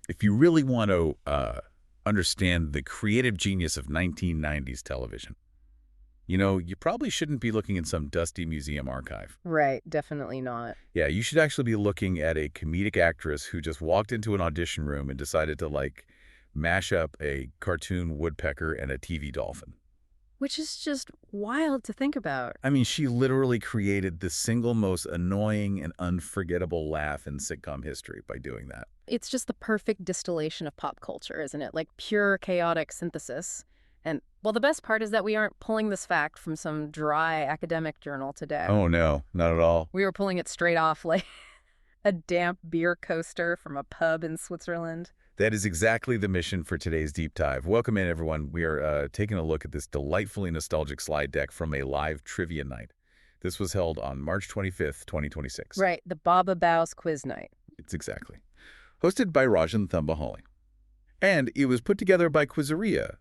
If you really want to understand the creative genius of 1990s television, you probably shouldn't be looking in some dusty museum archive. Right, definitely not. Yeah, you should actually be looking at a comedic actress who just walked into an audition room and decided to, like, mash up a cartoon woodpecker and a TV dolphin. Which is just wild to think about. I mean, she literally created the single most annoying and unforgettable laugh in sitcom history by doing that. It's just the perfect distillation of pop culture, isn't it? Like pure chaotic synthesis. And, well, the best part is that we aren't pulling this fact from some dry academic journal today. Oh, no, not at all. We were pulling it straight off like a damp beer coaster from a pub in Switzerland. That is exactly the mission for today's deep dive. Welcome in, everyone. We are taking a look at this delightfully nostalgic slide deck from a live trivia night. This was held on March 25th, 2026. Right, the Baos quiz night. It's exactly. Hosted by Rajan Thambahali. And it was put together by Quizzeria.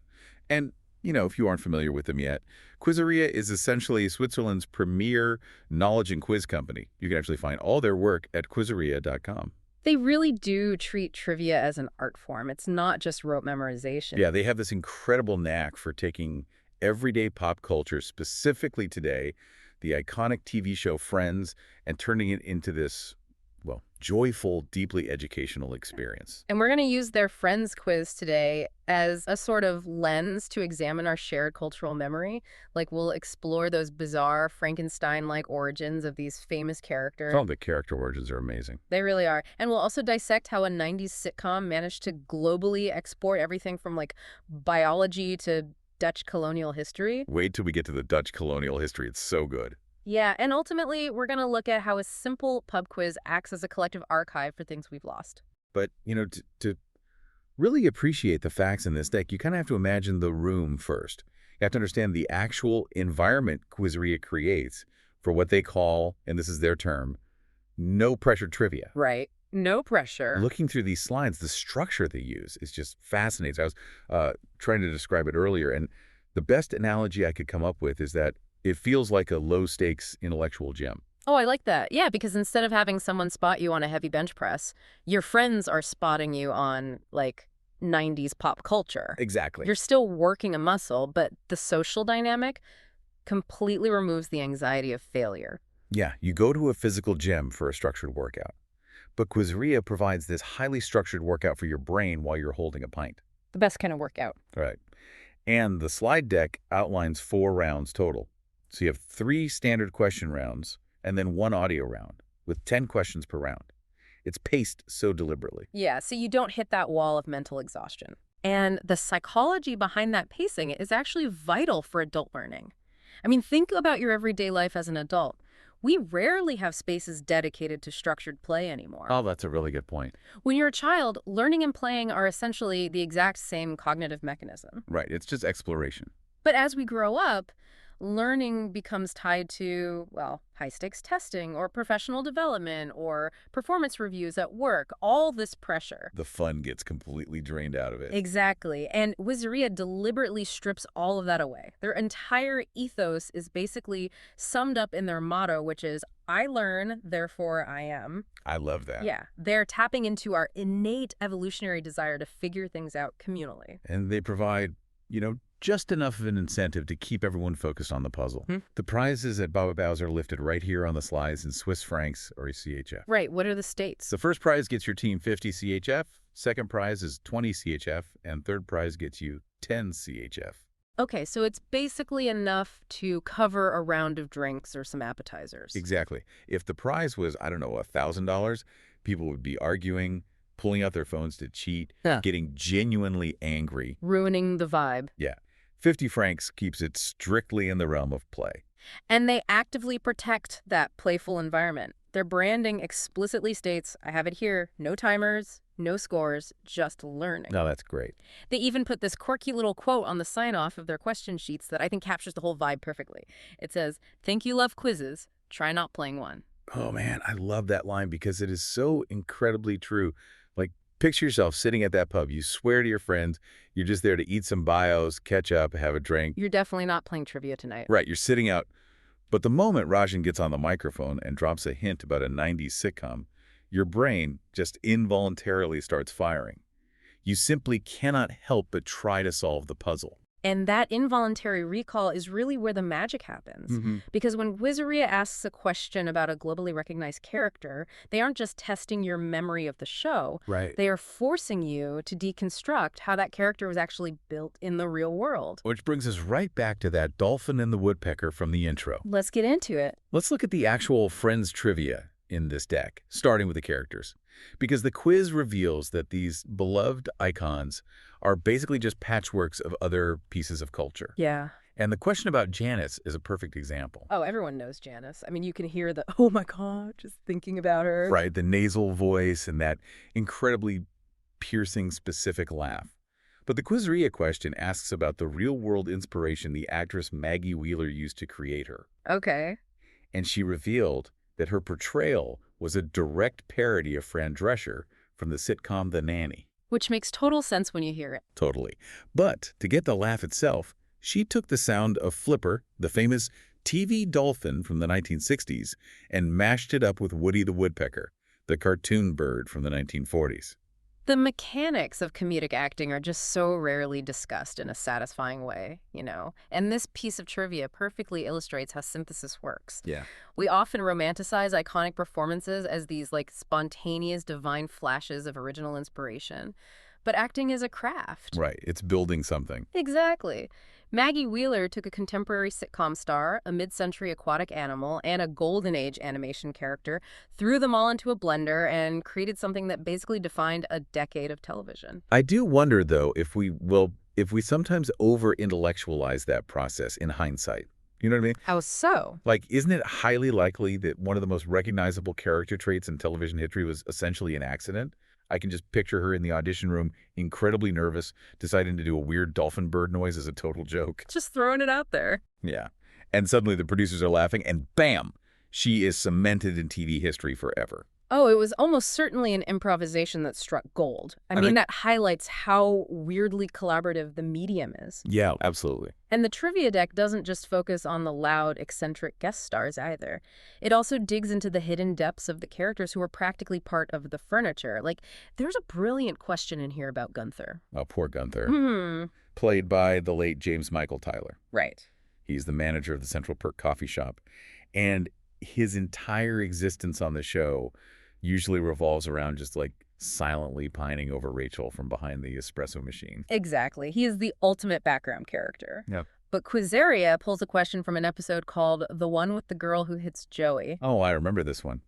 And, if you aren't familiar with them yet, Quizzeria is essentially Switzerland's premier knowledge and quiz company. You can actually find all their work at quizzeria.com. They really do treat trivia as an art form. It's not just rote memorization. Yeah, they have this incredible knack for taking everyday pop culture, specifically today, the iconic TV show Friends, and turning it into this, well, joyful, deeply educational experience. And we're going to use their Friends quiz today as a sort of lens to examine our shared cultural memory. Like, we'll explore those bizarre Frankenstein-like origins of these famous characters. Oh, the character origins are amazing. They really are. And we'll also dissect how a 90s sitcom managed to globally export everything from, like, biology to Dutch colonial history. Wait till we get to the Dutch colonial history. It's so good. Yeah, and ultimately, we're going to look at how a simple pub quiz acts as a collective archive for things we've lost. But, to really appreciate the facts in this deck, you kind of have to imagine the room first. You have to understand the actual environment Quizzeria creates for what they call, and this is their term, no-pressure trivia. Right. No pressure. Looking through these slides, the structure they use is just fascinating. I was trying to describe it earlier, and the best analogy I could come up with is that it feels like a low-stakes intellectual gym. Oh, I like that. Yeah, because instead of having someone spot you on a heavy bench press, your friends are spotting you on, like, 90s pop culture. Exactly. You're still working a muscle, but the social dynamic completely removes the anxiety of failure. Yeah, you go to a physical gym for a structured workout. But Quizzeria provides this highly structured workout for your brain while you're holding a pint. The best kind of workout. Right. And the slide deck outlines 4 rounds total. So you have 3 standard question rounds and then 1 audio round with 10 questions per round. It's paced so deliberately. Yeah, so you don't hit that wall of mental exhaustion. And the psychology behind that pacing is actually vital for adult learning. I mean, think about your everyday life as an adult. We rarely have spaces dedicated to structured play anymore. Oh, that's a really good point. When you're a child, learning and playing are essentially the exact same cognitive mechanism. Right, it's just exploration. But as we grow up, learning becomes tied to, well, high-stakes testing or professional development or performance reviews at work, all this pressure. The fun gets completely drained out of it. Exactly. And Quizzeria deliberately strips all of that away. Their entire ethos is basically summed up in their motto, which is, I learn, therefore I am. I love that. Yeah. They're tapping into our innate evolutionary desire to figure things out communally. And they provide, just enough of an incentive to keep everyone focused on the puzzle. The prizes at Baos are lifted right here on the slides in Swiss francs or CHF. Right. What are the states? The first prize gets your team 50 CHF, second prize is 20 CHF, and third prize gets you 10 CHF. Okay, so it's basically enough to cover a round of drinks or some appetizers. Exactly. If the prize was, I don't know, $1,000, people would be arguing, pulling out their phones to cheat, getting genuinely angry. Ruining the vibe. Yeah. 50 francs keeps it strictly in the realm of play. And they actively protect that playful environment. Their branding explicitly states, I have it here, no timers, no scores, just learning. No, that's great. They even put this quirky little quote on the sign-off of their question sheets that I think captures the whole vibe perfectly. It says, think you love quizzes, try not playing one. Oh, man, I love that line because it is so incredibly true. Like, picture yourself sitting at that pub. You swear to your friends you're just there to eat some bios, catch up, have a drink. You're definitely not playing trivia tonight. Right, you're sitting out. But the moment Rajan gets on the microphone and drops a hint about a 90s sitcom, your brain just involuntarily starts firing. You simply cannot help but try to solve the puzzle. And that involuntary recall is really where the magic happens. Mm-hmm. Because when Wizzeria asks a question about a globally recognized character, they aren't just testing your memory of the show. Right. They are forcing you to deconstruct how that character was actually built in the real world. Which brings us right back to that dolphin and the woodpecker from the intro. Let's get into it. Let's look at the actual Friends trivia in this deck, starting with the characters. Because the quiz reveals that these beloved icons are basically just patchworks of other pieces of culture. Yeah. And the question about Janice is a perfect example. Oh, everyone knows Janice. I mean, you can hear the, oh my God, just thinking about her. Right, the nasal voice and that incredibly piercing, specific laugh. But the Quizzeria question asks about the real-world inspiration the actress Maggie Wheeler used to create her. Okay. And she revealed that her portrayal was a direct parody of Fran Drescher from the sitcom The Nanny. Which makes total sense when you hear it. Totally. But to get the laugh itself, she took the sound of Flipper, the famous TV dolphin from the 1960s, and mashed it up with Woody the Woodpecker, the cartoon bird from the 1940s. The mechanics of comedic acting are just so rarely discussed in a satisfying way, you know? And this piece of trivia perfectly illustrates how synthesis works. Yeah. We often romanticize iconic performances as these, like, spontaneous, divine flashes of original inspiration. But acting is a craft. Right. It's building something. Exactly. Maggie Wheeler took a contemporary sitcom star, a mid-century aquatic animal, and a golden age animation character, threw them all into a blender, and created something that basically defined a decade of television. I do wonder, though, if we sometimes over-intellectualize that process in hindsight. You know what I mean? How so? Like, isn't it highly likely that one of the most recognizable character traits in television history was essentially an accident? I can just picture her in the audition room, incredibly nervous, deciding to do a weird dolphin bird noise as a total joke. Just throwing it out there. Yeah. And suddenly the producers are laughing, and bam! She is cemented in TV history forever. Oh, it was almost certainly an improvisation that struck gold. I mean, that highlights how weirdly collaborative the medium is. Yeah, absolutely. And the trivia deck doesn't just focus on the loud, eccentric guest stars either. It also digs into the hidden depths of the characters who are practically part of the furniture. Like, there's a brilliant question in here about Gunther. Oh, poor Gunther. Played by the late James Michael Tyler. Right. He's the manager of the Central Perk coffee shop. And his entire existence on the show usually revolves around just like silently pining over Rachel from behind the espresso machine. Exactly. He is the ultimate background character. Yep. But Quizzeria pulls a question from an episode called The One with the Girl Who Hits Joey. Oh, I remember this one.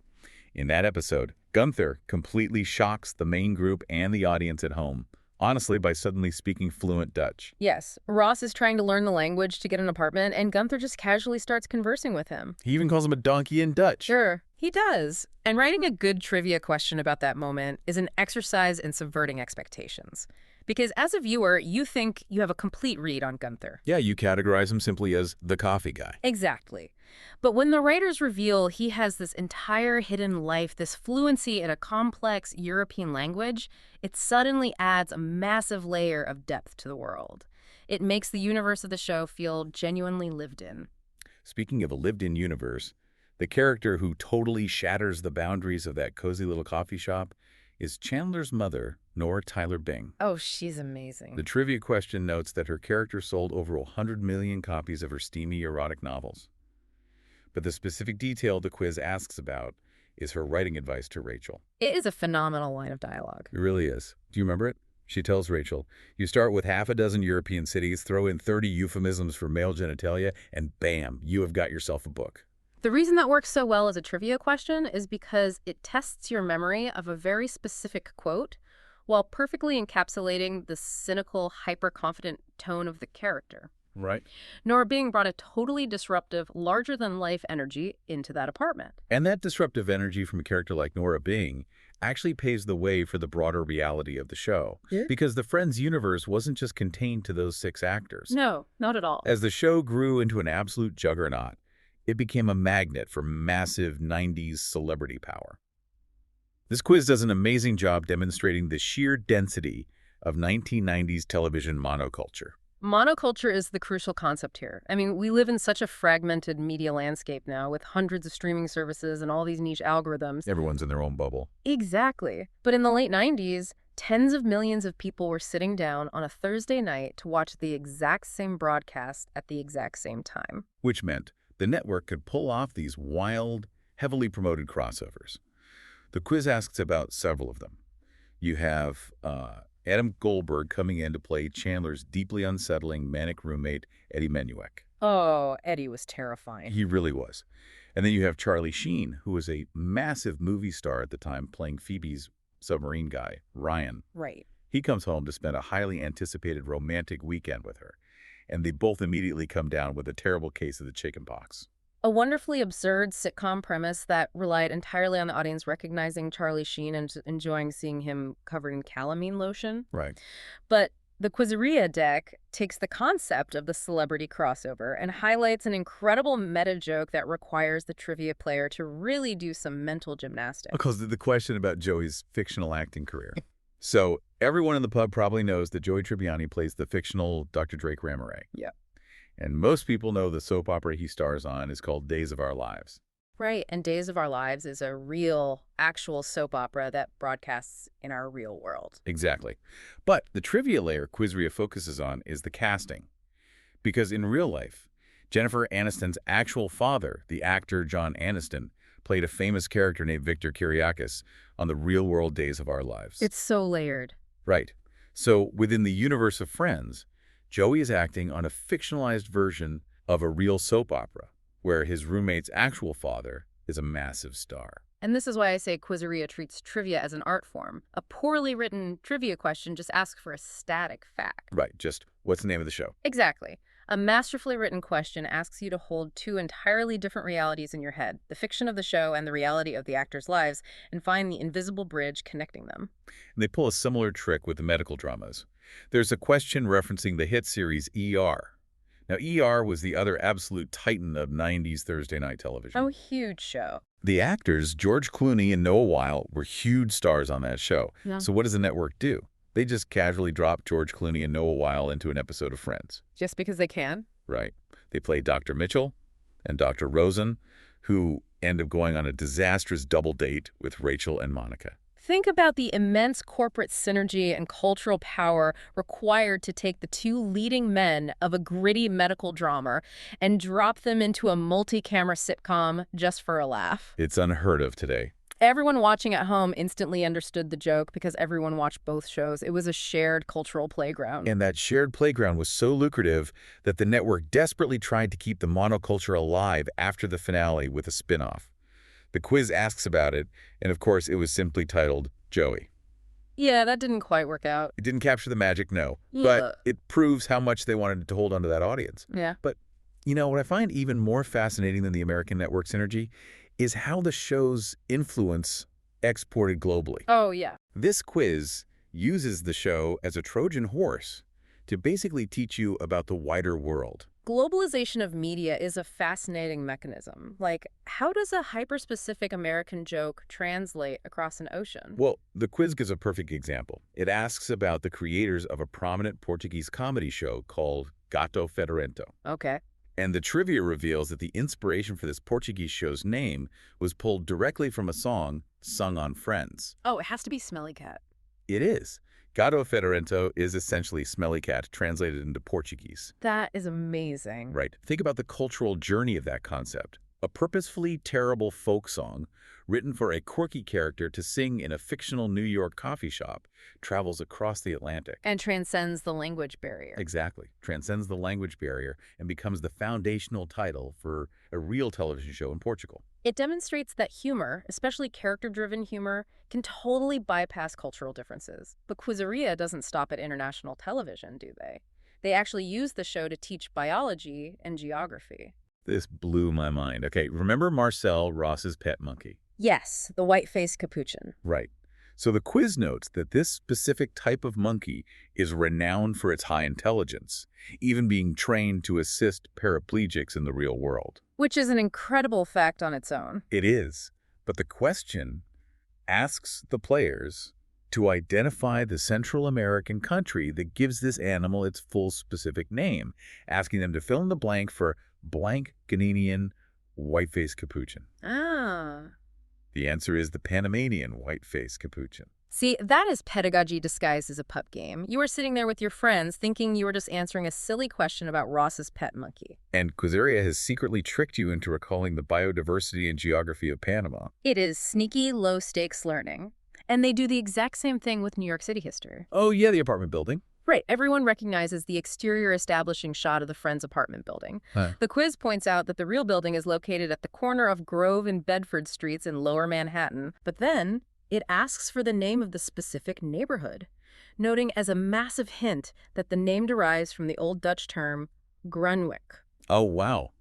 In that episode, Gunther completely shocks the main group and the audience at home, honestly, by suddenly speaking fluent Dutch. Yes, Ross is trying to learn the language to get an apartment, and Gunther just casually starts conversing with him. He even calls him a donkey in Dutch. Sure, he does. And writing a good trivia question about that moment is an exercise in subverting expectations. Because as a viewer, you think you have a complete read on Gunther. Yeah, you categorize him simply as the coffee guy. Exactly. But when the writers reveal he has this entire hidden life, this fluency in a complex European language, it suddenly adds a massive layer of depth to the world. It makes the universe of the show feel genuinely lived in. Speaking of a lived-in universe, the character who totally shatters the boundaries of that cozy little coffee shop is Chandler's mother, Nora Tyler Bing. Oh, she's amazing. The trivia question notes that her character sold over 100 million copies of her steamy erotic novels. But the specific detail the quiz asks about is her writing advice to Rachel. It is a phenomenal line of dialogue. It really is. Do you remember it? She tells Rachel, you start with half a dozen European cities, throw in 30 euphemisms for male genitalia, and bam, you have got yourself a book. The reason that works so well as a trivia question is because it tests your memory of a very specific quote while perfectly encapsulating the cynical, hyper-confident tone of the character. Right. Nora Bing brought a totally disruptive, larger-than-life energy into that apartment. And that disruptive energy from a character like Nora Bing actually paves the way for the broader reality of the show. Yeah. Because the Friends universe wasn't just contained to those 6 actors. No, not at all. As the show grew into an absolute juggernaut, it became a magnet for massive 90s celebrity power. This quiz does an amazing job demonstrating the sheer density of 1990s television monoculture. Monoculture is the crucial concept here. I mean, we live in such a fragmented media landscape now with hundreds of streaming services and all these niche algorithms. Everyone's in their own bubble. Exactly. But in the late 90s, Tens of millions of people were sitting down on a Thursday night to watch the exact same broadcast at the exact same time. Which meant the network could pull off these wild, heavily promoted crossovers. The quiz asks about several of them. You have Adam Goldberg coming in to play Chandler's deeply unsettling manic roommate, Eddie Menuek. Oh, Eddie was terrifying. He really was. And then you have Charlie Sheen, who was a massive movie star at the time, playing Phoebe's submarine guy, Ryan. Right. He comes home to spend a highly anticipated romantic weekend with her, and they both immediately come down with a terrible case of the chicken pox. A wonderfully absurd sitcom premise that relied entirely on the audience recognizing Charlie Sheen and enjoying seeing him covered in calamine lotion. Right. But the Quizzeria deck takes the concept of the celebrity crossover and highlights an incredible meta joke that requires the trivia player to really do some mental gymnastics. Because the question about Joey's fictional acting career. So everyone in the pub probably knows that Joey Tribbiani plays the fictional Dr. Drake Ramaray. Yeah. And most people know the soap opera he stars on is called Days of Our Lives. Right, and Days of Our Lives is a real, actual soap opera that broadcasts in our real world. Exactly. But the trivia layer Quizria focuses on is the casting. Because in real life, Jennifer Aniston's actual father, the actor John Aniston, played a famous character named Victor Kiriakis on the real-world Days of Our Lives. It's so layered. Right. So within the universe of Friends, Joey is acting on a fictionalized version of a real soap opera, where his roommate's actual father is a massive star. And this is why I say Quizzeria treats trivia as an art form. A poorly written trivia question just asks for a static fact. Right, just what's the name of the show? Exactly. A masterfully written question asks you to hold two entirely different realities in your head, the fiction of the show and the reality of the actors' lives, and find the invisible bridge connecting them. And they pull a similar trick with the medical dramas. There's a question referencing the hit series ER. Now, ER was the other absolute titan of 90s Thursday night television. Oh, huge show. The actors, George Clooney and Noah Weil, were huge stars on that show. Yeah. So what does the network do? They just casually drop George Clooney and Noah Weil into an episode of Friends. Just because they can? Right. They play Dr. Mitchell and Dr. Rosen, who end up going on a disastrous double date with Rachel and Monica. Think about the immense corporate synergy and cultural power required to take the two leading men of a gritty medical drama and drop them into a multi-camera sitcom just for a laugh. It's unheard of today. Everyone watching at home instantly understood the joke because everyone watched both shows. It was a shared cultural playground. And that shared playground was so lucrative that the network desperately tried to keep the monoculture alive after the finale with a spin-off. The quiz asks about it, and of course it was simply titled Joey. Yeah, that didn't quite work out. It didn't capture the magic, no, Yeah. but it proves how much they wanted to hold onto that audience. Yeah. But, you know, what I find even more fascinating than the American network synergy is how the show's influence exported globally. Oh, yeah. This quiz uses the show as a Trojan horse to basically teach you about the wider world. Globalization of media is a fascinating mechanism. Like, how does a hyper-specific American joke translate across an ocean? Well, the quiz gives a perfect example. It asks about the creators of a prominent Portuguese comedy show called Gato Fedorento. Okay. And the trivia reveals that the inspiration for this Portuguese show's name was pulled directly from a song sung on Friends. Oh, it has to be Smelly Cat. It is. Gato Fedorento is essentially smelly cat translated into Portuguese. That is amazing. Right. Think about the cultural journey of that concept. A purposefully terrible folk song written for a quirky character to sing in a fictional New York coffee shop travels across the Atlantic. And transcends the language barrier. Exactly. Transcends the language barrier and becomes the foundational title for a real television show in Portugal. It demonstrates that humor, especially character-driven humor, can totally bypass cultural differences. But Quizzeria doesn't stop at international television, do they? They actually use the show to teach biology and geography. This blew my mind. Okay, remember Marcel, Ross's pet monkey? Yes, the white-faced capuchin. Right. So the quiz notes that this specific type of monkey is renowned for its high intelligence, even being trained to assist paraplegics in the real world. Which is an incredible fact on its own. It is. But the question asks the players to identify the Central American country that gives this animal its full specific name, asking them to fill in the blank for blank Ghanaian white-faced capuchin. Ah. The answer is the Panamanian white-faced capuchin. See, that is pedagogy disguised as a pup game. You were sitting there with your friends thinking you were just answering a silly question about Ross's pet monkey. And Quizeria has secretly tricked you into recalling the biodiversity and geography of Panama. It is sneaky, low-stakes learning. And they do the exact same thing with New York City history. Oh, yeah, the apartment building. Right, everyone recognizes the exterior establishing shot of the Friends apartment building. Huh. The quiz points out that the real building is located at the corner of Grove and Bedford Streets in Lower Manhattan. But then, it asks for the name of the specific neighborhood, noting as a massive hint that the name derives from the Old Dutch term Grunwick. Oh, wow.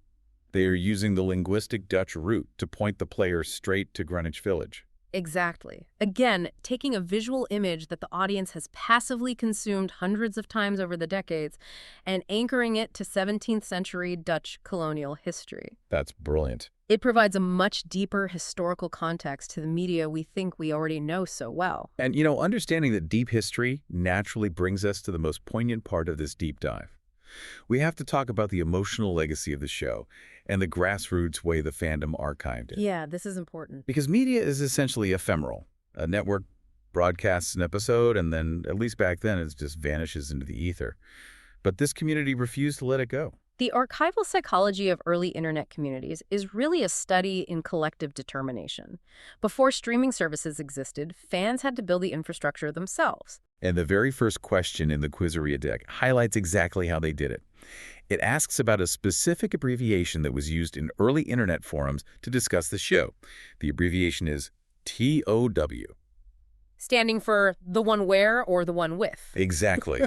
They are using the linguistic Dutch root to point the player straight to Greenwich Village. Exactly. Again, taking a visual image that the audience has passively consumed hundreds of times over the decades and anchoring it to 17th century Dutch colonial history. That's brilliant. It provides a much deeper historical context to the media we think we already know so well. And, understanding that deep history naturally brings us to the most poignant part of this deep dive. We have to talk about the emotional legacy of the show and the grassroots way the fandom archived it. Yeah, this is important. Because media is essentially ephemeral. A network broadcasts an episode, and then, at least back then, it just vanishes into the ether. But this community refused to let it go. The archival psychology of early internet communities is really a study in collective determination. Before streaming services existed, fans had to build the infrastructure themselves. And the very first question in the Quizeria deck highlights exactly how they did it. It asks about a specific abbreviation that was used in early internet forums to discuss the show. The abbreviation is TOW. Standing for the one where or the one with. Exactly.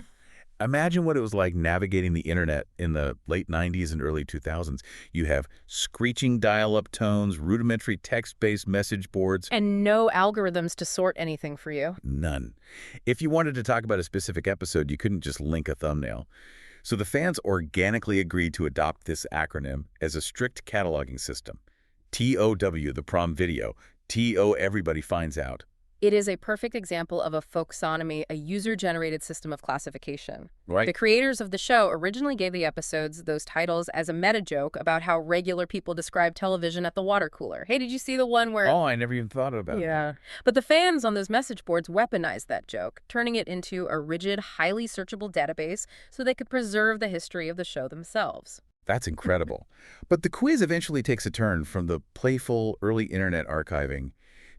Imagine what it was like navigating the internet in the late 90s and early 2000s. You have screeching dial-up tones, rudimentary text-based message boards. And no algorithms to sort anything for you. None. If you wanted to talk about a specific episode, you couldn't just link a thumbnail. So the fans organically agreed to adopt this acronym as a strict cataloging system. TOW, the prom video. TO, everybody finds out. It is a perfect example of a folksonomy, a user-generated system of classification. Right. The creators of the show originally gave the episodes those titles as a meta-joke about how regular people describe television at the water cooler. Hey, did you see the one where... Oh, I never even thought about it. Yeah. But the fans on those message boards weaponized that joke, turning it into a rigid, highly searchable database so they could preserve the history of the show themselves. That's incredible. But the quiz eventually takes a turn from the playful early internet archiving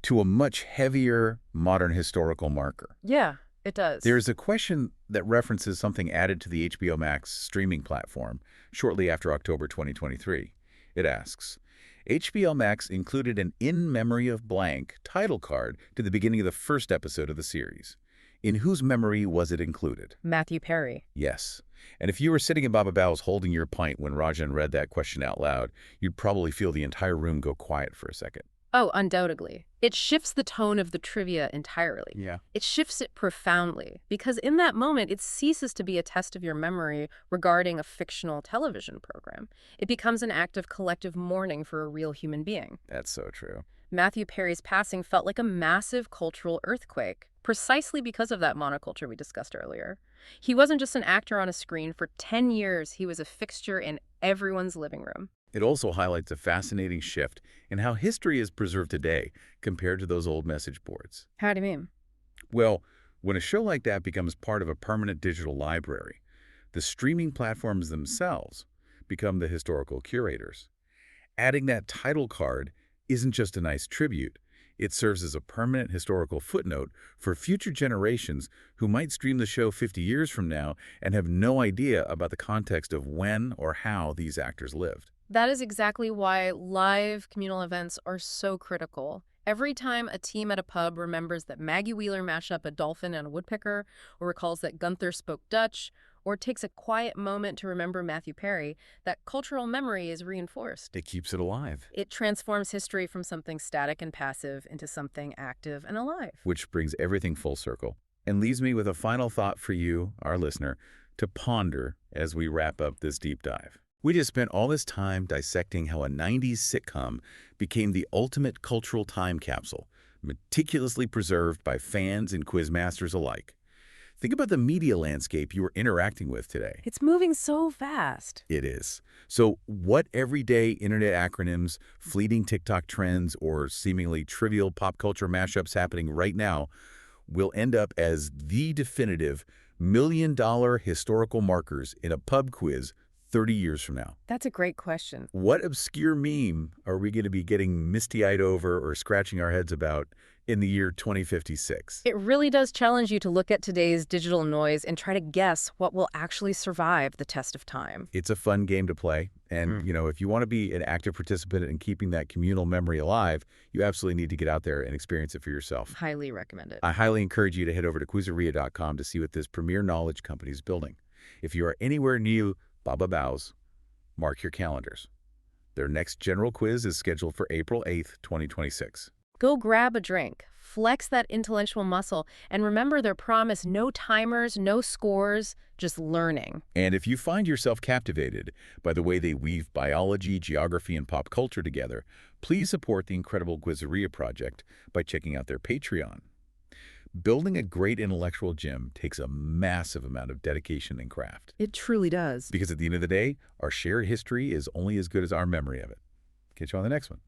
to a much heavier modern historical marker. Yeah, it does. There's a question that references something added to the HBO Max streaming platform shortly after October 2023. It asks, HBO Max included an In Memory of Blank title card to the beginning of the first episode of the series. In whose memory was it included? Matthew Perry. Yes. And if you were sitting in Baba Baos holding your pint when Rajan read that question out loud, you'd probably feel the entire room go quiet for a second. Oh, undoubtedly. It shifts the tone of the trivia entirely. Yeah. It shifts it profoundly, because in that moment, it ceases to be a test of your memory regarding a fictional television program. It becomes an act of collective mourning for a real human being. That's so true. Matthew Perry's passing felt like a massive cultural earthquake, precisely because of that monoculture we discussed earlier. He wasn't just an actor on a screen. For 10 years, he was a fixture in everyone's living room. It also highlights a fascinating shift in how history is preserved today compared to those old message boards. How do you mean? Well, when a show like that becomes part of a permanent digital library, the streaming platforms themselves become the historical curators. Adding that title card isn't just a nice tribute. It serves as a permanent historical footnote for future generations who might stream the show 50 years from now and have no idea about the context of when or how these actors lived. That is exactly why live communal events are so critical. Every time a team at a pub remembers that Maggie Wheeler mashed up a dolphin and a woodpecker, or recalls that Gunther spoke Dutch, or takes a quiet moment to remember Matthew Perry, that cultural memory is reinforced. It keeps it alive. It transforms history from something static and passive into something active and alive. Which brings everything full circle and leaves me with a final thought for you, our listener, to ponder as we wrap up this deep dive. We just spent all this time dissecting how a 90s sitcom became the ultimate cultural time capsule, meticulously preserved by fans and quizmasters alike. Think about the media landscape you are interacting with today. It's moving so fast. It is. So what everyday internet acronyms, fleeting TikTok trends, or seemingly trivial pop culture mashups happening right now will end up as the definitive million-dollar historical markers in a pub quiz 30 years from now? That's a great question. What obscure meme are we going to be getting misty-eyed over or scratching our heads about in the year 2056? It really does challenge you to look at today's digital noise and try to guess what will actually survive the test of time. It's a fun game to play. And, if you want to be an active participant in keeping that communal memory alive, you absolutely need to get out there and experience it for yourself. Highly recommend it. I highly encourage you to head over to Quizzeria.com to see what this premier knowledge company is building. If you are anywhere near Baos, mark your calendars. Their next general quiz is scheduled for April 8th, 2026. Go grab a drink, flex that intellectual muscle, and remember their promise: no timers, no scores, just learning. And if you find yourself captivated by the way they weave biology, geography, and pop culture together, please support the incredible Quizzeria project by checking out their Patreon. Building a great intellectual gym takes a massive amount of dedication and craft. It truly does. Because at the end of the day, our shared history is only as good as our memory of it. Catch you on the next one.